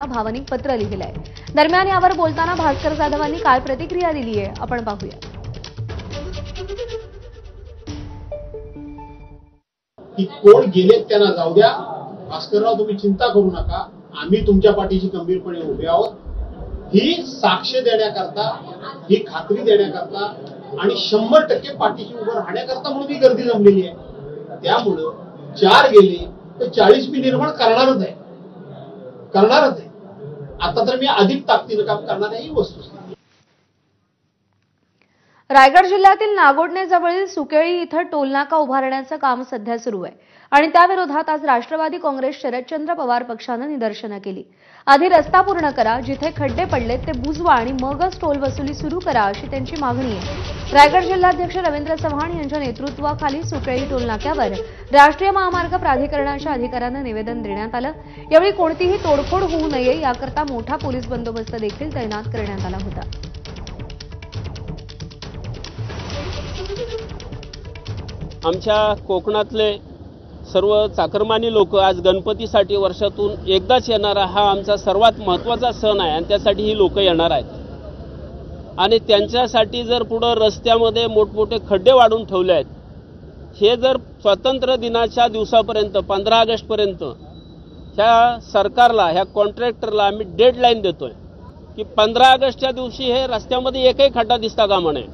भावनिक पत्र लिहिलंय। दरम्यान यावर बोलताना भास्कर जाधवांनी काय प्रतिक्रिया दिली आहे आपण पाहूया। की कोण गेलेत त्यांना जाऊ द्या, भास्करराव तुम्ही चिंता करू नका, आम्ही तुमच्या पाठीशी गंभीरपणे उभे आहोत। ही साक्ष देण्याकरता, ही खात्री देण्याकरता आणि 100% पाठीशी उभं राहण्याकरता म्हणून ही गर्दी जमलेली आहे। त्यामुळे 4 गेले तर 40 मी निर्माण करणारच आहे। आता तर मी अधिक ताकदीने काम करणार आहे ही वस्तुस्थिती। रायगड जिल्ह्यातील नागोडणेजवळील सुकेळी इथं टोलनाका उभारण्याचं काम सध्या सुरू आहे आणि त्याविरोधात आज राष्ट्रवादी काँग्रेस शरदचंद्र पवार पक्षानं निदर्शनं केली। आधी रस्ता पूर्ण करा, जिथे खड्डे पडलेत ते बुजवा आणि मगच टोल वसुली सुरू करा अशी त्यांची मागणी आहे। रायगड जिल्हाध्यक्ष रवींद्र चव्हाण यांच्या नेतृत्वाखाली सुकेळी टोलनाक्यावर राष्ट्रीय महामार्ग प्राधिकरणाच्या अधिकाऱ्यांना निवेदन देण्यात आलं। यावेळी कोणतीही तोडफोड होऊ नये याकरता मोठा पोलीस बंदोबस्त देखील तैनात करण्यात आला होता। आमच्या कोकणातले सर्व चाकरमानी लोक आज गणपतीसाठी वर्षातून एकदाच येणारा हा आमचा सर्वात महत्त्वाचा सण आहे आणि त्यासाठी ही लोक येणार आहेत आणि त्यांच्यासाठी जर पुढे रस्त्यामध्ये मोठमोठे खड्डे वाढून ठेवले आहेत, हे जर स्वातंत्र्य दिनाच्या दिवसापर्यंत 15 ऑगस्टपर्यंत ह्या सरकारला, ह्या कॉन्ट्रॅक्टरला आम्ही डेडलाईन देतोय की 15 ऑगस्टच्या दिवशी हे रस्त्यामध्ये एकही खड्डा दिसता कामा नये,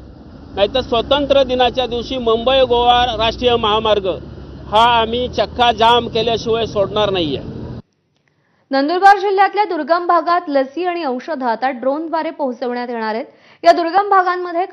नाहीतर स्वातंत्र्य दिनाच्या दिवशी मुंबई गोवा राष्ट्रीय महामार्ग हा आम्ही चक्का जाम केल्याशिवाय सोडणार नाहीये। नंदुरबार जिल्ह्यातल्या दुर्गम भागात लसी आणि औषधं आता ड्रोनद्वारे पोहोचवण्यात येणार आहेत। या दुर्गम भागांमध्ये